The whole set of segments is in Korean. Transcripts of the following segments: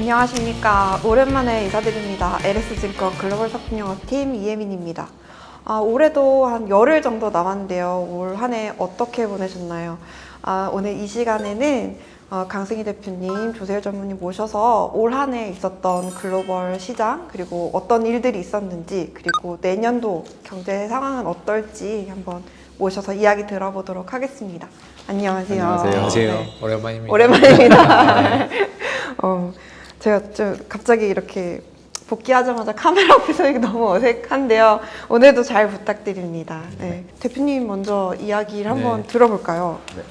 안녕하십니까. 오랜만에 인사드립니다. LS증권 글로벌 석진영업팀 이혜민입니다. 올해도 한 열흘 정도 남았는데요. 올 한 해 어떻게 보내셨나요? 오늘 이 시간에는 강승희 대표님, 조세열 전무님 모셔서 올 한 해 있었던 글로벌 시장, 그리고 어떤 일들이 있었는지, 그리고 내년도 경제 상황은 어떨지 한번 모셔서 이야기 들어보도록 하겠습니다. 안녕하세요. 안녕하세요. 네. 오랜만입니다. 오랜만입니다. 제가 좀 갑자기 이렇게 복귀하자마자 카메라 앞에서 이게 너무 어색한데요. 오늘도 잘 부탁드립니다. 네. 대표님 먼저 이야기를 한번 들어볼까요? 네.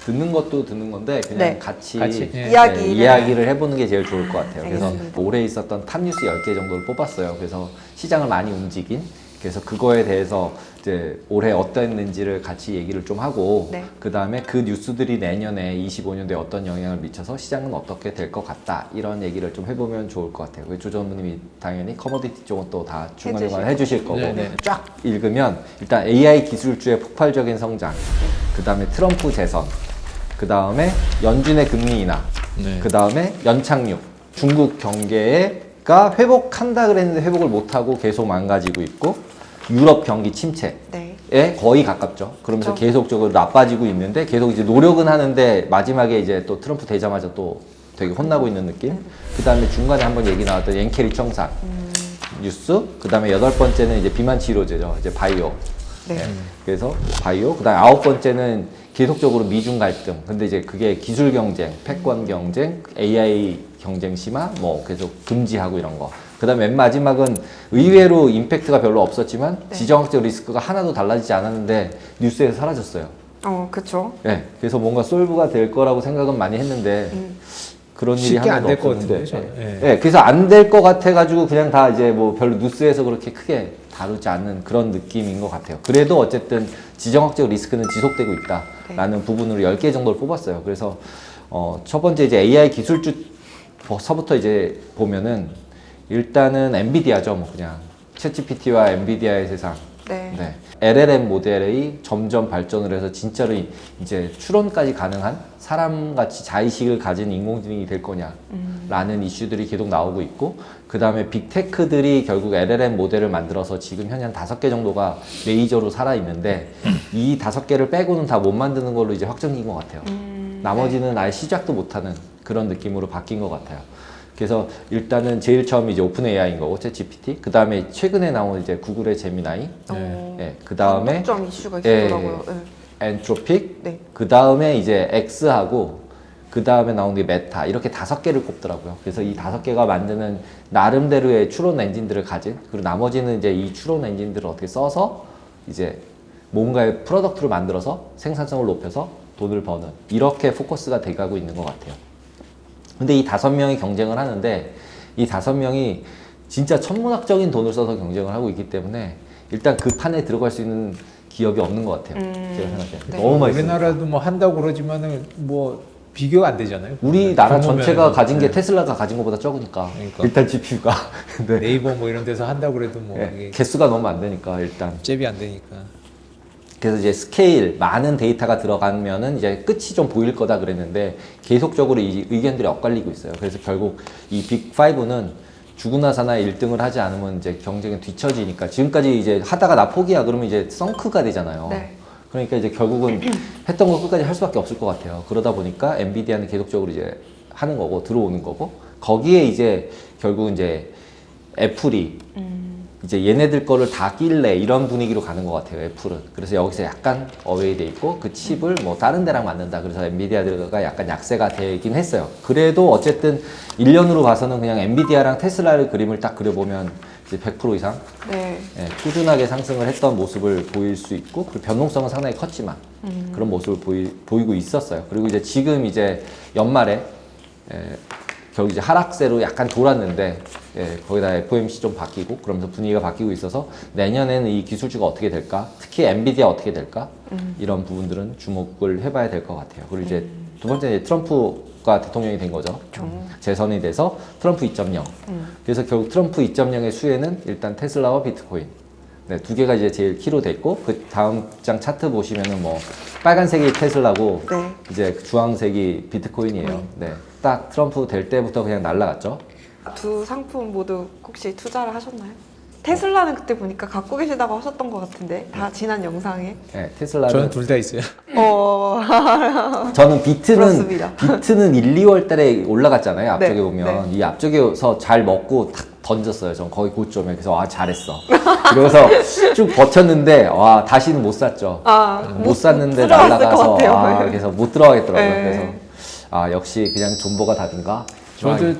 듣는 것도 듣는 건데 그냥 네. 같이 이야기를 해보는 게 제일 좋을 것 같아요. 알겠습니다. 그래서 올해 있었던 탑뉴스 10개 정도를 뽑았어요. 그래서 시장을 많이 움직인, 그래서 그거에 대해서 이제 올해 어땠는지를 같이 얘기를 좀 하고, 네. 그 다음에 그 뉴스들이 내년에 25년도에 어떤 영향을 미쳐서 시장은 어떻게 될 것 같다, 이런 얘기를 좀 해보면 좋을 것 같아요. 조 전무님이 당연히 커머디티 쪽은 또 다 중간중간 해주실 거고, 네네. 쫙 읽으면 일단 AI 기술주의 폭발적인 성장, 그 다음에 트럼프 재선, 그 다음에 연준의 금리 인하, 네. 그 다음에 연착륙, 중국 경제가 회복한다 그랬는데 회복을 못하고 계속 망가지고 있고, 유럽 경기 침체에 네. 거의 가깝죠. 그러면서 그렇죠. 계속적으로 나빠지고 있는데 계속 이제 노력은 하는데 마지막에 이제 또 트럼프 되자마자 또 되게 혼나고 있는 느낌. 그 다음에 중간에 한번 얘기 나왔던 엔케리 청산 뉴스. 그 다음에 8번째는 이제 비만 치료제죠. 이제 바이오. 네. 그래서 바이오. 그 다음에 9번째는 계속적으로 미중 갈등. 근데 이제 그게 기술 경쟁, 패권 경쟁, AI 경쟁 심화, 뭐 계속 금지하고 이런 거. 그 다음에 맨 마지막은 의외로 임팩트가 별로 없었지만 네. 지정학적 리스크가 하나도 달라지지 않았는데 뉴스에서 사라졌어요. 그쵸. 네, 그래서 뭔가 솔브가 될 거라고 생각은 많이 했는데 그런 일이 쉽게 하나도 안 될 것 없었는데, 같은데, 저는. 네, 그래서 안 될 것 같아가지고 그냥 다 이제 뭐 별로 뉴스에서 그렇게 크게 다루지 않는 그런 느낌인 것 같아요. 그래도 어쨌든 지정학적 리스크는 지속되고 있다라는 부분으로 10개 정도를 뽑았어요. 그래서 첫 번째 이제 AI 기술주서부터 이제 보면은 일단은 엔비디아죠, 뭐 그냥 챗GPT와 엔비디아의 세상. 네. 네. LLM 모델이 점점 발전을 해서 진짜로 이제 추론까지 가능한 사람같이 자의식을 가진 인공지능이 될 거냐라는 이슈들이 계속 나오고 있고, 그 다음에 빅테크들이 결국 LLM 모델을 만들어서 지금 현재 한 5개 정도가 메이저로 살아있는데 이 5개를 빼고는 다 못 만드는 걸로 이제 확정인 것 같아요. 나머지는 아예 시작도 못하는 그런 느낌으로 바뀐 것 같아요. 그래서 일단은 제일 처음 이제 오픈 AI인 거고, 챗GPT. 그 다음에 최근에 나온 이제 구글의 제미나이. 네. 그 다음에 점 이슈가 있더라고요. 네. 엔트로픽. 네. 그 다음에 이제 X하고, 그 다음에 나온 게 메타. 이렇게 5개를 꼽더라고요. 그래서 이 5개가 만드는 나름대로의 추론 엔진들을 가진, 그리고 나머지는 이제 이 추론 엔진들을 어떻게 써서 이제 뭔가의 프로덕트를 만들어서 생산성을 높여서 돈을 버는, 이렇게 포커스가 돼가고 있는 것 같아요. 근데 이 5명이 경쟁을 하는데 이 5명이 진짜 천문학적인 돈을 써서 경쟁을 하고 있기 때문에 일단 그 판에 들어갈 수 있는 기업이 없는 것 같아요. 제가 생각할 때. 네. 너무 많이 우리나라도 뭐 한다고 그러지만은 뭐 비교가 안 되잖아요. 우리나라 규모 전체가 면에서. 가진 게 네. 테슬라가 가진 것보다 적으니까. 그러니까. 일단 GPU가. 근데 네이버 뭐 이런 데서 한다고 그래도 뭐 이게 개수가 너무 안 되니까 일단. 잽이 안 되니까. 그래서 이제 스케일, 많은 데이터가 들어가면은 이제 끝이 좀 보일 거다 그랬는데 계속적으로 이 의견들이 엇갈리고 있어요. 그래서 결국 이 빅5는 죽으나 사나 1등을 하지 않으면 이제 경쟁에 뒤처지니까, 지금까지 이제 하다가 나 포기야 그러면 이제 썬크가 되잖아요. 네. 그러니까 이제 결국은 했던 거 끝까지 할 수밖에 없을 것 같아요. 그러다 보니까 엔비디아는 계속적으로 이제 하는 거고 들어오는 거고, 거기에 이제 결국 이제 애플이 이제 얘네들 거를 다 낄래, 이런 분위기로 가는 것 같아요, 애플은. 그래서 여기서 약간 어웨이돼 있고 그 칩을 뭐 다른 데랑 만든다. 그래서 엔비디아가 약간 약세가 되긴 했어요. 그래도 어쨌든 1년으로 봐서는 그냥 엔비디아랑 테슬라를 그림을 딱 그려보면 이제 100% 이상 네. 꾸준하게 상승을 했던 모습을 보일 수 있고, 그리고 변동성은 상당히 컸지만 그런 모습을 보이고 있었어요. 그리고 이제 지금 이제 연말에 결국 이제 하락세로 약간 돌았는데, 거기다 FOMC 좀 바뀌고 그러면서 분위기가 바뀌고 있어서 내년에는 이 기술주가 어떻게 될까, 특히 엔비디아 어떻게 될까, 이런 부분들은 주목을 해봐야 될 것 같아요. 그리고 이제 두 번째 이제 트럼프가 대통령이 된 거죠. 재선이 돼서 트럼프 2.0. 그래서 결국 트럼프 2.0의 수혜는 일단 테슬라와 비트코인. 네, 두 개가 이제 제일 키로 됐고, 그 다음 장 차트 보시면은 뭐 빨간색이 테슬라고 네. 이제 주황색이 비트코인이에요. 네. 딱 트럼프 될 때부터 그냥 날라갔죠. 두 상품 모두 혹시 투자를 하셨나요? 테슬라는 그때 보니까 갖고 계시다고 하셨던 것 같은데 다 지난 영상에. 네, 테슬라는 저는 둘 다 있어요. 저는 비트는 그렇습니다. 1, 2월 달에 올라갔잖아요. 앞쪽에 네, 보면 이 앞쪽에서 잘 먹고 탁 던졌어요. 전 거의 고점에. 그래서 잘했어. 그래서 쭉 버텼는데 와 다시는 못 샀죠. 못 샀는데 들어갔을 것 날라가서 같아요. 그래서 못 들어가겠더라고요. 네. 그래서 역시 그냥 존버가 답인가. 저도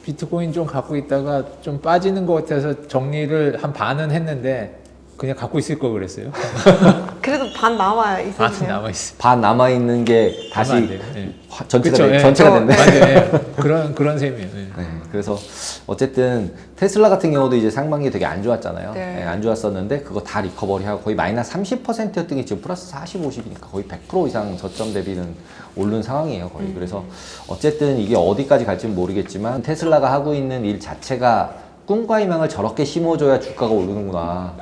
비트코인 좀 갖고 있다가 좀 빠지는 것 같아서 정리를 한 반은 했는데 그냥 갖고 있을 걸 그랬어요. 그래도 반 남아야 반은 있으세요. 남아 있어. 반 남아 있는 게 다시 안 돼요. 네. 전체가 그쵸, 예. 전체가 됐네. 맞아요. 예. 그런 셈이에요. 예. 네, 그래서 어쨌든 테슬라 같은 경우도 이제 상반기 되게 안 좋았잖아요. 네. 네, 안 좋았었는데 그거 다 리커버리하고 거의 마이너스 30%였던 게 지금 플러스 40, 50이니까 거의 100% 이상 저점 대비는 오른 상황이에요, 거의. 그래서 어쨌든 이게 어디까지 갈지는 모르겠지만 테슬라가 하고 있는 일 자체가 꿈과 희망을 저렇게 심어줘야 주가가 오르는구나.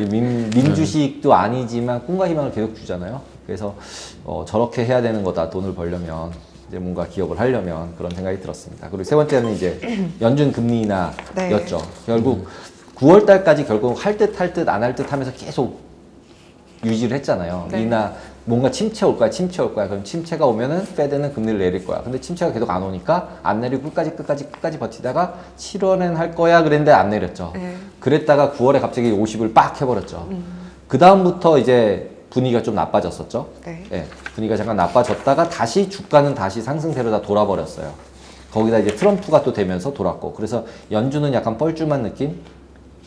민주식도 아니지만 꿈과 희망을 계속 주잖아요. 그래서 저렇게 해야 되는 거다. 돈을 벌려면 이제 뭔가 기업을 하려면 그런 생각이 들었습니다. 그리고 세 번째는 이제 연준 금리 인하였죠. 네. 결국 9월 달까지 결국 할 듯 안 할 듯 하면서 계속 유지를 했잖아요. 네. 이나 뭔가 침체 올 거야. 그럼 침체가 오면은 페드는 금리를 내릴 거야. 근데 침체가 계속 안 오니까 안 내리고 끝까지 버티다가 7월엔 할 거야 그랬는데 안 내렸죠. 네. 그랬다가 9월에 갑자기 50을 빡 해버렸죠. 그 다음부터 이제 분위기가 좀 나빠졌었죠. 네. 예, 분위기가 잠깐 나빠졌다가 다시 주가는 다시 상승세로 다 돌아버렸어요. 거기다 이제 트럼프가 또 되면서 돌았고, 그래서 연준은 약간 뻘쭘한 느낌?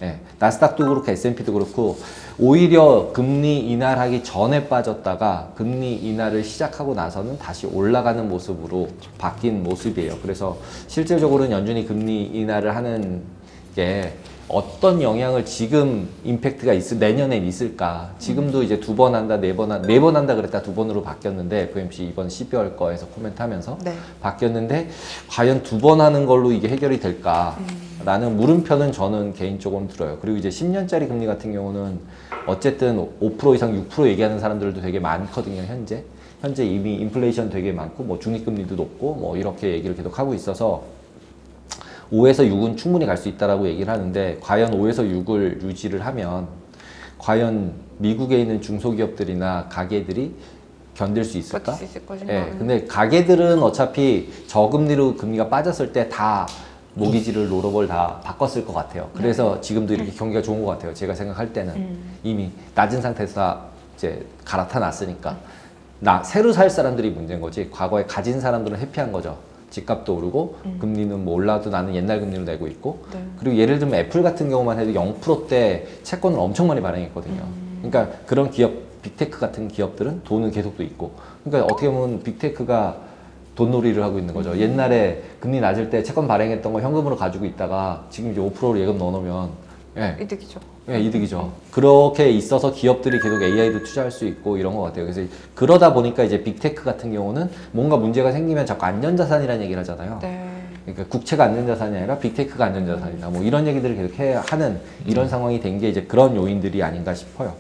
예, 나스닥도 그렇고 S&P도 그렇고 오히려 금리 인하를 하기 전에 빠졌다가 금리 인하를 시작하고 나서는 다시 올라가는 모습으로 바뀐 모습이에요. 그래서 실질적으로는 연준이 금리 인하를 하는 게 어떤 영향을 지금 임팩트가 내년엔 있을까? 지금도 이제 2번 한다, 4번 한다 그랬다 2번으로 바뀌었는데 FOMC 이번 12월 거에서 코멘트하면서 네. 바뀌었는데 과연 2번 하는 걸로 이게 해결이 될까? 라는 물음표는 저는 개인적으로 들어요. 그리고 이제 10년짜리 금리 같은 경우는 어쨌든 5% 이상 6% 얘기하는 사람들도 되게 많거든요, 현재. 현재 이미 인플레이션 되게 많고 뭐 중립금리도 높고 뭐 이렇게 얘기를 계속 하고 있어서 5에서 6은 충분히 갈 수 있다라고 얘기를 하는데 과연 5에서 6을 유지를 하면 과연 미국에 있는 중소기업들이나 가게들이 견딜 수 있을까? 버틸 수 있을 것인가? 예, 근데 가게들은 어차피 저금리로 금리가 빠졌을 때 다 모기지를 롤오버를 다 바꿨을 것 같아요. 그래서 지금도 이렇게 경기가 좋은 것 같아요. 제가 생각할 때는 이미 낮은 상태에서 다 이제 갈아타 놨으니까 새로 살 사람들이 문제인 거지. 과거에 가진 사람들은 해피한 거죠. 집값도 오르고 금리는 뭐 올라도 나는 옛날 금리로 내고 있고 네. 그리고 예를 들면 애플 같은 경우만 해도 0%대 채권을 엄청 많이 발행했거든요. 그러니까 그런 기업 빅테크 같은 기업들은 돈은 계속 또 있고 그러니까 어떻게 보면 빅테크가 돈놀이를 하고 있는 거죠. 옛날에 금리 낮을 때 채권 발행했던 거 현금으로 가지고 있다가 지금 이제 5%로 예금 넣어놓으면 이득이죠. 예, 이득이죠. 그렇게 있어서 기업들이 계속 AI도 투자할 수 있고 이런 것 같아요. 그래서 그러다 보니까 이제 빅테크 같은 경우는 뭔가 문제가 생기면 자꾸 안전자산이라는 얘기를 하잖아요. 네. 그러니까 국채가 안전자산이 아니라 빅테크가 안전자산이다. 뭐 이런 얘기들을 계속 하는 이런 상황이 된 게 이제 그런 요인들이 아닌가 싶어요.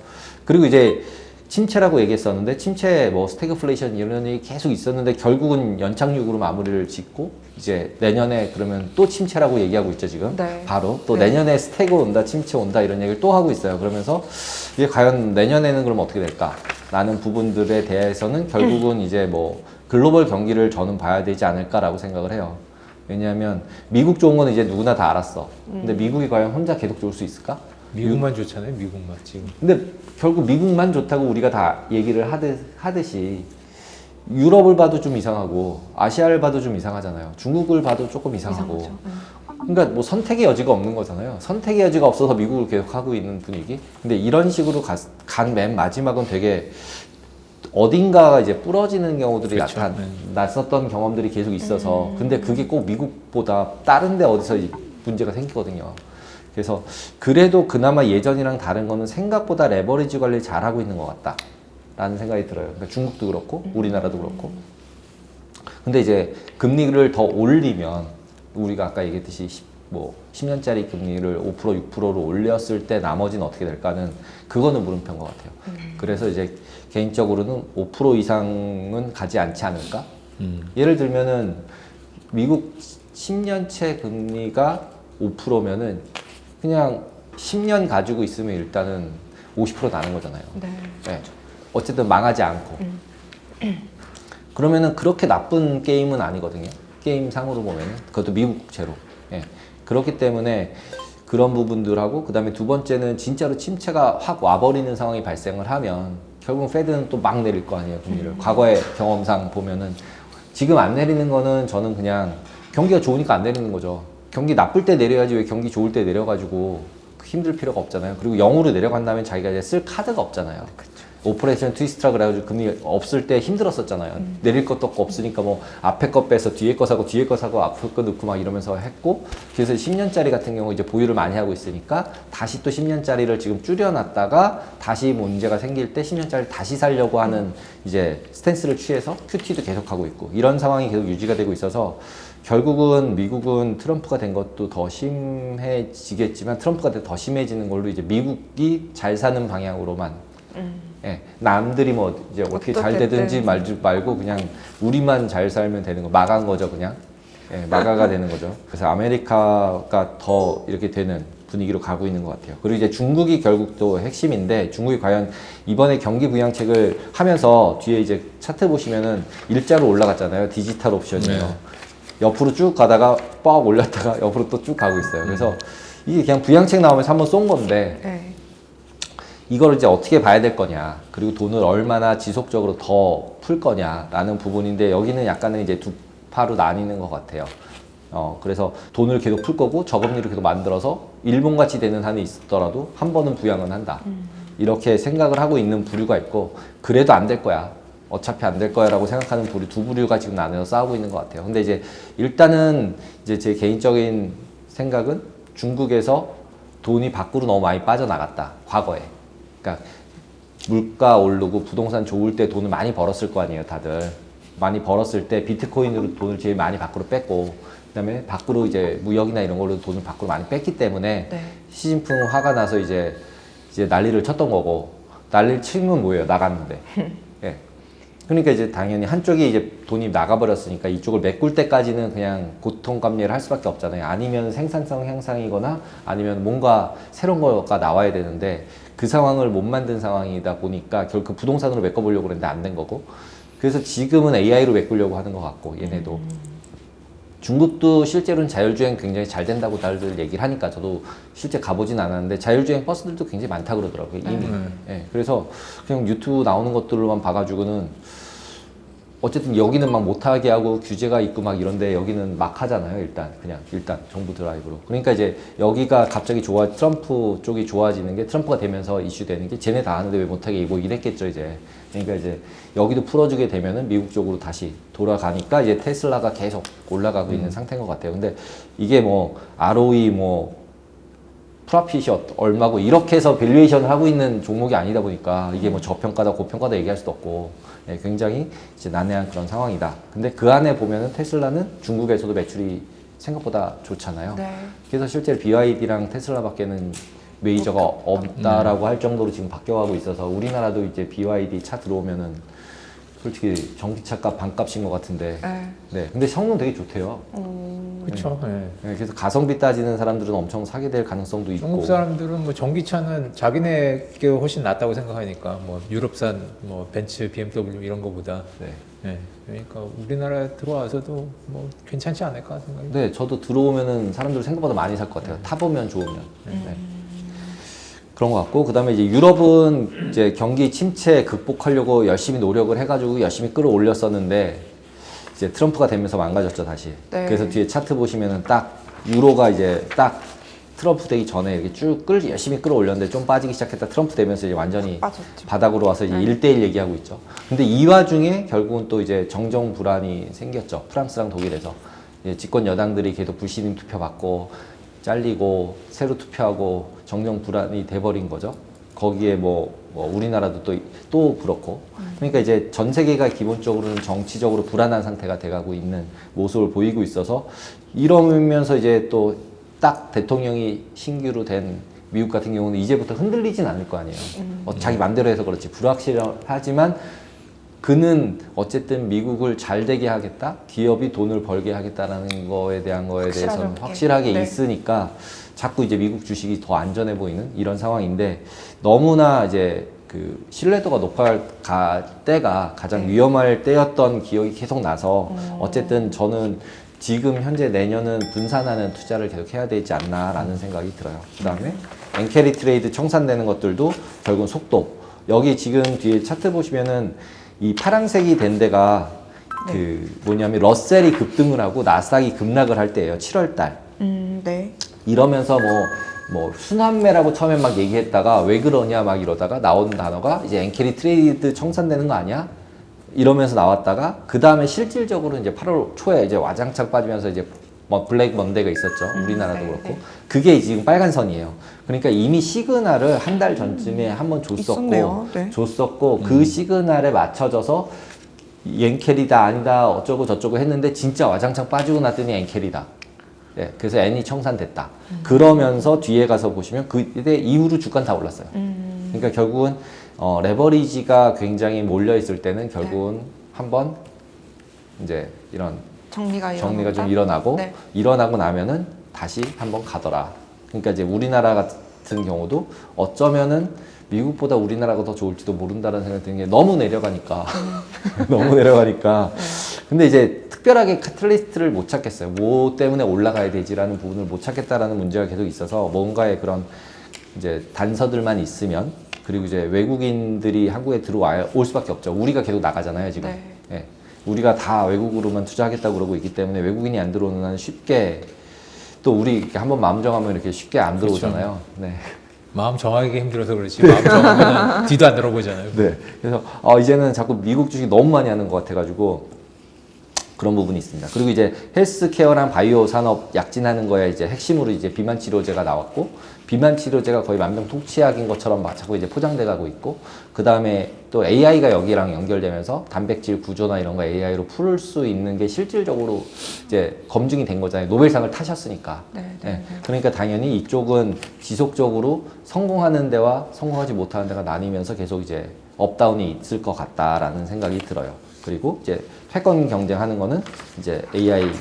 그리고 이제 침체라고 얘기했었는데 침체 뭐 스태그플레이션 이런 얘기 계속 있었는데 결국은 연착륙으로 마무리를 짓고 이제 내년에 그러면 또 침체라고 얘기하고 있죠 지금. 네. 바로 또 네. 내년에 스태그 온다, 침체 온다 이런 얘기를 또 하고 있어요. 그러면서 이게 과연 내년에는 그럼 어떻게 될까? 라는 부분들에 대해서는 결국은 이제 뭐 글로벌 경기를 저는 봐야 되지 않을까라고 생각을 해요. 왜냐하면 미국 좋은 건 이제 누구나 다 알았어. 근데 미국이 과연 혼자 계속 좋을 수 있을까? 미국만 좋잖아요. 미국만 지금. 근데 결국 미국만 좋다고 우리가 다 얘기를 하듯이 유럽을 봐도 좀 이상하고 아시아를 봐도 좀 이상하잖아요. 중국을 봐도 조금 이상하고. 이상하죠. 그러니까 뭐 선택의 여지가 없는 거잖아요. 선택의 여지가 없어서 미국을 계속 하고 있는 분위기. 근데 이런 식으로 간 맨 마지막은 되게 어딘가가 이제 부러지는 경우들이 그렇죠. 났었던 경험들이 계속 있어서 근데 그게 꼭 미국보다 다른 데 어디서 문제가 생기거든요. 그래서 그래도 그나마 예전이랑 다른 거는 생각보다 레버리지 관리를 잘하고 있는 것 같다 라는 생각이 들어요. 그러니까 중국도 그렇고 우리나라도 그렇고. 근데 이제 금리를 더 올리면 우리가 아까 얘기했듯이 10년짜리 금리를 5% 6%로 올렸을 때 나머지는 어떻게 될까는 그거는 물음표인 것 같아요. 그래서 이제 개인적으로는 5% 이상은 가지 않지 않을까? 예를 들면은 미국 10년채 금리가 5%면은 그냥 10년 가지고 있으면 일단은 50% 나는 거잖아요. 네. 네. 어쨌든 망하지 않고. 그러면은 그렇게 나쁜 게임은 아니거든요. 게임 상으로 보면은. 그것도 미국 국채로. 예. 그렇기 때문에 그런 부분들하고, 그 다음에 두 번째는 진짜로 침체가 확 와버리는 상황이 발생을 하면 결국 페드는 또 막 내릴 거 아니에요, 금리를. 과거의 경험상 보면은 지금 안 내리는 거는 저는 그냥 경기가 좋으니까 안 내리는 거죠. 경기 나쁠 때 내려야지 왜 경기 좋을 때 내려가지고 힘들 필요가 없잖아요. 그리고 0으로 내려간다면 자기가 이제 쓸 카드가 없잖아요. 오퍼레이션 트위스트라 그래가지고 금리 없을 때 힘들었었잖아요. 내릴 것도 없으니까 뭐 앞에 거 빼서 뒤에 거 사고 뒤에 거 사고 앞에 거 넣고 막 이러면서 했고, 그래서 10년짜리 같은 경우 이제 보유를 많이 하고 있으니까 다시 또 10년짜리를 지금 줄여놨다가 다시 문제가 생길 때 10년짜리 다시 살려고 하는 이제 스탠스를 취해서 QT도 계속하고 있고, 이런 상황이 계속 유지가 되고 있어서 결국은 미국은 트럼프가 된 것도 더 심해지겠지만 트럼프가 더 심해지는 걸로 이제 미국이 잘 사는 방향으로만 예, 남들이 뭐 이제 어떻게 잘 되든지 말고 그냥 우리만 잘 살면 되는 거, 마가인 거죠, 그냥. 예, 마가가 되는 거죠. 그래서 아메리카가 더 이렇게 되는 분위기로 가고 있는 것 같아요. 그리고 이제 중국이 결국 또 핵심인데, 중국이 과연 이번에 경기 부양책을 하면서 뒤에 이제 차트 보시면은 일자로 올라갔잖아요. 디지털 옵션이요. 네. 옆으로 쭉 가다가 뻑 올렸다가 옆으로 또 쭉 가고 있어요. 그래서 이게 그냥 부양책 나오면서 한번 쏜 건데, 네. 이걸 이제 어떻게 봐야 될 거냐, 그리고 돈을 얼마나 지속적으로 더 풀 거냐라는 부분인데, 여기는 약간은 이제 두 파로 나뉘는 것 같아요. 그래서 돈을 계속 풀 거고 저금리를 계속 만들어서 일본같이 되는 한이 있더라도 한 번은 부양은 한다. 이렇게 생각을 하고 있는 부류가 있고, 그래도 안 될 거야, 어차피 안 될 거야 라고 생각하는 부류, 두 부류가 지금 나눠서 싸우고 있는 것 같아요. 근데 이제 일단은 이제 제 개인적인 생각은 중국에서 돈이 밖으로 너무 많이 빠져나갔다, 과거에. 그러니까 물가 오르고 부동산 좋을 때 돈을 많이 벌었을 거 아니에요, 다들. 많이 벌었을 때 비트코인으로 돈을 제일 많이 밖으로 뺐고, 그다음에 밖으로 이제 무역이나 이런 걸로 돈을 밖으로 많이 뺐기 때문에 네. 시진핑 화가 나서 이제 난리를 쳤던 거고, 난리를 치면 뭐예요, 나갔는데. 예. 그러니까 이제 당연히 한쪽이 이제 돈이 나가버렸으니까 이쪽을 메꿀 때까지는 그냥 고통 감내를 할 수밖에 없잖아요. 아니면 생산성 향상이거나 아니면 뭔가 새로운 거가 나와야 되는데, 그 상황을 못 만든 상황이다 보니까 결국 그 부동산으로 메꿔보려고 그랬는데 안 된 거고, 그래서 지금은 AI로 메꾸려고 하는 것 같고, 얘네도. 중국도 실제로는 자율주행 굉장히 잘 된다고 다들 얘기를 하니까, 저도 실제 가보진 않았는데 자율주행 버스들도 굉장히 많다고 그러더라고요, 이미. 예, 그래서 그냥 유튜브 나오는 것들로만 봐가지고는 어쨌든 여기는 막 못하게 하고 규제가 있고 막 이런데 여기는 막 하잖아요. 일단 정부 드라이브로. 그러니까 이제 여기가 갑자기 트럼프 쪽이 좋아지는 게, 트럼프가 되면서 이슈되는 게 쟤네 다 하는데 왜 못하게 뭐 이랬겠죠, 이제. 그러니까 이제 여기도 풀어주게 되면은 미국 쪽으로 다시 돌아가니까 이제 테슬라가 계속 올라가고 있는 상태인 것 같아요. 근데 이게 뭐 ROE 뭐 프로핏이 얼마고 이렇게 해서 밸류에이션을 하고 있는 종목이 아니다 보니까 이게 뭐 저평가다 고평가다 얘기할 수도 없고, 예, 굉장히 이제 난해한 그런 상황이다. 근데 그 안에 보면은 테슬라는 중국에서도 매출이 생각보다 좋잖아요. 네. 그래서 실제 BYD랑 테슬라밖에는 메이저가 없다라고 할 정도로 지금 바뀌어가고 있어서, 우리나라도 이제 BYD 차 들어오면은 솔직히 전기차 값 반값인 것 같은데. 네. 네. 근데 성능 되게 좋대요. 그렇죠. 예. 네, 그래서 가성비 따지는 사람들은 엄청 사게 될 가능성도 있고. 중국 사람들은 뭐 전기차는 자기네게 훨씬 낫다고 생각하니까, 뭐 유럽산 뭐 벤츠, BMW 이런 거보다. 네. 예. 그러니까 우리나라에 들어와서도 뭐 괜찮지 않을까 생각이. 네, 저도 들어오면은 사람들 생각보다 많이 살 것 같아요. 타보면 좋으면. 네. 그런 것 같고, 그 다음에 이제 유럽은 이제 경기 침체 극복하려고 열심히 노력을 해가지고 열심히 끌어올렸었는데, 이제 트럼프가 되면서 망가졌죠, 다시. 네. 그래서 뒤에 차트 보시면은 딱 유로가 이제 딱 트럼프 되기 전에 이렇게 쭉 열심히 끌어올렸는데 좀 빠지기 시작했다. 트럼프 되면서 이제 완전히 빠졌죠. 바닥으로 와서 이제 1대1 얘기하고 있죠. 근데 이 와중에 결국은 또 이제 정정 불안이 생겼죠. 프랑스랑 독일에서. 이제 집권 여당들이 계속 불신임 투표 받고 잘리고 새로 투표하고 정정 불안이 돼버린 거죠. 거기에 뭐 우리나라도 또 그렇고. 그러니까 이제 전 세계가 기본적으로는 정치적으로 불안한 상태가 돼가고 있는 모습을 보이고 있어서, 이러면서 이제 또 딱 대통령이 신규로 된 미국 같은 경우는 이제부터 흔들리진 않을 거 아니에요. 자기 맘대로 해서 그렇지. 불확실하지만 그는 어쨌든 미국을 잘 되게 하겠다, 기업이 돈을 벌게 하겠다라는 거에 대한 거에 대해서는 확실하게. 확실하게 네. 있으니까 자꾸 이제 미국 주식이 더 안전해 보이는 이런 상황인데, 너무나 이제 그 신뢰도가 높아갈 때가 가장 네. 위험할 때였던 기억이 계속 나서 어쨌든 저는 지금 현재 내년은 분산하는 투자를 계속 해야 되지 않나라는 생각이 들어요. 그 다음에 엔캐리 트레이드 청산되는 것들도 결국은 속도. 여기 지금 뒤에 차트 보시면은 이 파란색이 된 데가 네. 그 뭐냐면 러셀이 급등을 하고 나스닥이 급락을 할 때예요. 7월 달. 네. 이러면서 뭐 순환매라고 처음에 막 얘기했다가 왜 그러냐 막 이러다가 나온 단어가 이제 엔캐리 트레이드 청산되는 거 아니야? 이러면서 나왔다가 그 다음에 실질적으로 이제 8월 초에 이제 와장창 빠지면서 이제 뭐 블랙 먼데이가 있었죠. 우리나라도 네, 그렇고. 네. 그게 지금 빨간 선이에요. 그러니까 이미 시그널을 한 달 전쯤에 한번 있었네요. 네. 줬었고 그 시그널에 맞춰져서 엔캐리다 아니다 어쩌고 저쩌고 했는데 진짜 와장창 빠지고 났더니 엔캐리다. 네, 그래서 N이 청산됐다. 그러면서 뒤에 가서 보시면 그때 이후로 주가는 다 올랐어요. 그러니까 결국은 레버리지가 굉장히 몰려 있을 때는 결국은 한번 이제 이런 정리가 좀 일어나고 네. 일어나고 나면은 다시 한번 가더라. 그러니까 이제 우리나라 같은 경우도 어쩌면은 미국보다 우리나라가 더 좋을지도 모른다는 생각이 드는 게 너무 내려가니까 너무 내려가니까. 근데 이제 특별하게 카탈리스트를 못 찾겠어요. 뭐 때문에 올라가야 되지라는 부분을 못 찾겠다라는 문제가 계속 있어서 뭔가의 그런 이제 단서들만 있으면, 그리고 이제 외국인들이 한국에 올 수밖에 없죠. 우리가 계속 나가잖아요, 지금. 네. 예. 우리가 다 외국으로만 투자하겠다고 그러고 있기 때문에 외국인이 안 들어오는 한은 쉽게, 또 우리 이렇게 한번 마음 정하면 이렇게 쉽게 안 들어오잖아요. 네. 마음 정하기 힘들어서 그렇지 마음 정하면 뒤도 안 들어보잖아요. 네. 그래서 이제는 자꾸 미국 주식 너무 많이 하는 것 같아가지고 그런 부분이 있습니다. 그리고 이제 헬스케어랑 바이오 산업 약진하는 거에 이제 핵심으로 이제 비만 치료제가 나왔고, 비만 치료제가 거의 만병통치약인 것처럼 막 자꾸 이제 포장돼 가고 있고, 그 다음에 또 AI가 여기랑 연결되면서 단백질 구조나 이런 거 AI로 풀 수 있는 게 실질적으로 이제 검증이 된 거잖아요. 노벨상을 타셨으니까. 네, 네. 그러니까 당연히 이쪽은 지속적으로 성공하는 데와 성공하지 못하는 데가 나뉘면서 계속 이제 업다운이 있을 것 같다라는 생각이 들어요. 그리고 이제 패권 경쟁하는 거는 이제 AI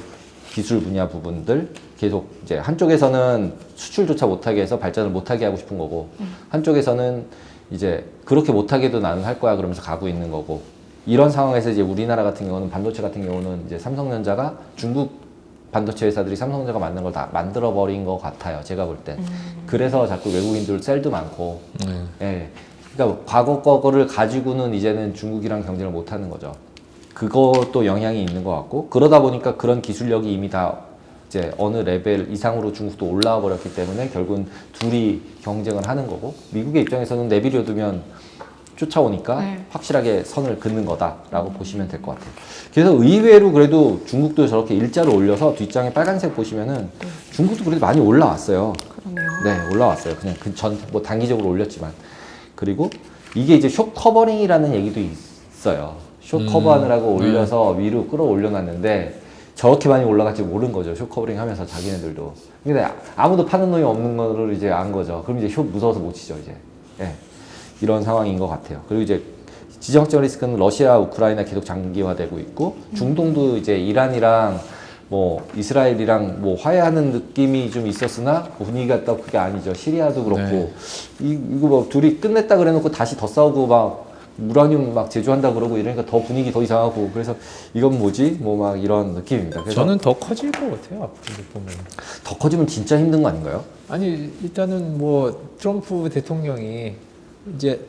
기술 분야 부분들 계속 이제 한쪽에서는 수출조차 못하게 해서 발전을 못하게 하고 싶은 거고, 한쪽에서는 이제 그렇게 못하게도 나는 할 거야 그러면서 가고 있는 거고, 이런 상황에서 이제 우리나라 같은 경우는 반도체 같은 경우는 이제 삼성전자가 중국 반도체 회사들이 삼성전자가 만든 걸 다 만들어 버린 것 같아요. 제가 볼 땐. 그래서 자꾸 외국인들 셀도 많고, 예. 그러니까 과거 거를 가지고는 이제는 중국이랑 경쟁을 못 하는 거죠. 그것도 영향이 있는 것 같고, 그러다 보니까 그런 기술력이 이미 다 이제 어느 레벨 이상으로 중국도 올라와 버렸기 때문에 결국은 둘이 경쟁을 하는 거고, 미국의 입장에서는 내비려두면 쫓아오니까 네. 확실하게 선을 긋는 거다라고 보시면 될 것 같아요. 그래서 의외로 그래도 중국도 저렇게 일자로 올려서 뒷장에 빨간색 보시면은 중국도 그래도 많이 올라왔어요. 그러네요. 네, 올라왔어요. 그냥 뭐 단기적으로 올렸지만. 그리고 이게 이제 숏 커버링이라는 얘기도 있어요. 숏 커버하느라고 올려서 위로 끌어올려놨는데 저렇게 많이 올라갈지 모르는 거죠. 숏 커버링 하면서 자기네들도. 근데 아무도 파는 놈이 없는 거를 이제 안 거죠. 그럼 이제 숏 무서워서 못 치죠, 이제. 예. 이런 상황인 것 같아요. 그리고 이제 지정적 리스크는 러시아, 우크라이나 계속 장기화되고 있고, 중동도 이제 이란이랑 뭐 이스라엘이랑 뭐 화해하는 느낌이 좀 있었으나 분위기가 또 그게 아니죠. 시리아도 그렇고. 네. 이거 뭐 둘이 끝냈다 그래놓고 다시 더 싸우고 막 우라늄 막 제조한다 그러고 이러니까 더 분위기 더 이상하고, 그래서 이건 뭐지? 뭐 막 이런 느낌입니다. 그래서 저는 더 커질 것 같아요. 앞으로 보면. 더 커지면 진짜 힘든 거 아닌가요? 아니 일단은 뭐 트럼프 대통령이 이제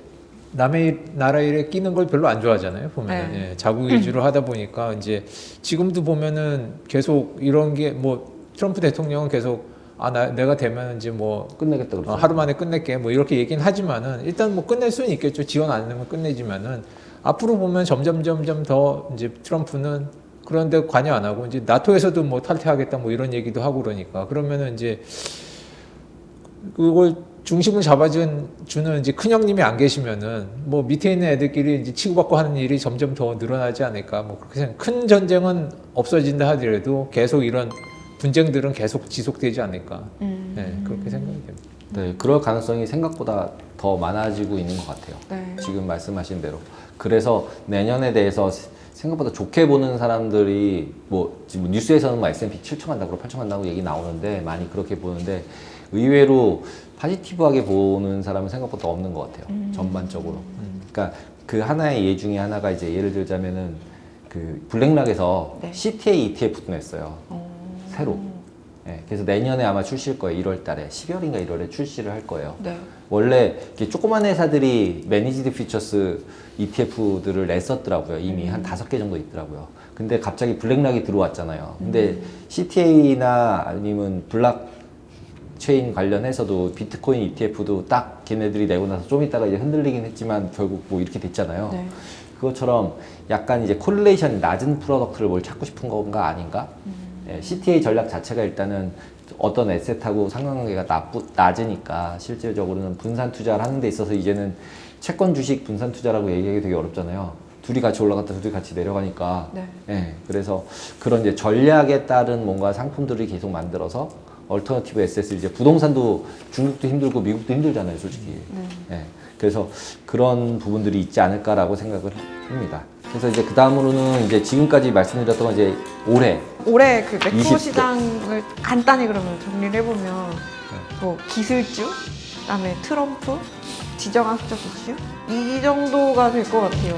남의 나라 일에 끼는 걸 별로 안 좋아하잖아요. 보면은 네. 예, 자국 위주로 하다 보니까 이제 지금도 보면은 계속 이런 게 뭐 트럼프 대통령은 계속 내가 되면 이제 뭐 끝내겠다 그러죠. 하루 만에 끝낼게 뭐 이렇게 얘기는 하지만은 일단 뭐 끝낼 수는 있겠죠. 지원 안 되면 끝내지만은 앞으로 보면 점점 더 이제 트럼프는 그런데 관여 안 하고 이제 나토에서도 뭐 탈퇴하겠다 뭐 이런 얘기도 하고 그러니까, 그러면은 이제 그걸 중심을 잡아주는 이제 큰 형님이 안 계시면은 뭐 밑에 있는 애들끼리 이제 치고받고 하는 일이 점점 더 늘어나지 않을까, 뭐 그렇게 생각. 큰 전쟁은 없어진다 하더라도 계속 이런 분쟁들은 계속 지속되지 않을까. 네, 그렇게 생각이 됩니다. 네, 그럴 가능성이 생각보다 더 많아지고 있는 것 같아요. 네. 지금 말씀하신 대로. 그래서 내년에 대해서 생각보다 좋게 보는 사람들이 뭐 지금 뉴스에서는 뭐 S&P 7천 간다고 8천 간다고 얘기 나오는데 많이 그렇게 보는데 의외로 포지티브하게 보는 사람은 생각보다 없는 것 같아요. 전반적으로. 그러니까 그 하나의 예 중에 하나가 이제 예를 들자면은 그 블랙락에서 네. CTA ETF도 냈어요. 새로. 네, 그래서 내년에 아마 출시일 거예요. 1월 달에. 12월인가 1월에 출시를 할 거예요. 네. 원래 이렇게 조그만 회사들이 매니지드 퓨처스 ETF들을 냈었더라고요. 이미 한 5개 정도 있더라고요. 근데 갑자기 블랙락이 들어왔잖아요. 근데 CTA나 아니면 블록체인 관련해서도 비트코인 ETF도 딱 걔네들이 내고 나서 좀 있다가 이제 흔들리긴 했지만 결국 뭐 이렇게 됐잖아요. 네. 그것처럼 약간 이제 콜레이션이 낮은 프로덕트를 뭘 찾고 싶은 건가 아닌가? 예, CTA 전략 자체가 일단은 어떤 에셋하고 상관관계가 낮으니까 실질적으로는 분산 투자를 하는 데 있어서 이제는 채권 주식 분산 투자라고 얘기하기 되게 어렵잖아요. 둘이 같이 올라갔다 둘이 같이 내려가니까. 네. 예, 그래서 그런 이제 전략에 따른 뭔가 상품들을 계속 만들어서 얼터너티브 에셋을 이제 부동산도 중국도 힘들고 미국도 힘들잖아요, 솔직히. 예, 그래서 그런 부분들이 있지 않을까라고 생각을 합니다. 그래서 이제 그 다음으로는 이제 지금까지 말씀드렸던 건 이제 올해 그 매크로 20대. 시장을 간단히 그러면 정리를 해보면 뭐 기술주, 그다음에 트럼프, 지정학적 이슈 이 정도가 될 것 같아요.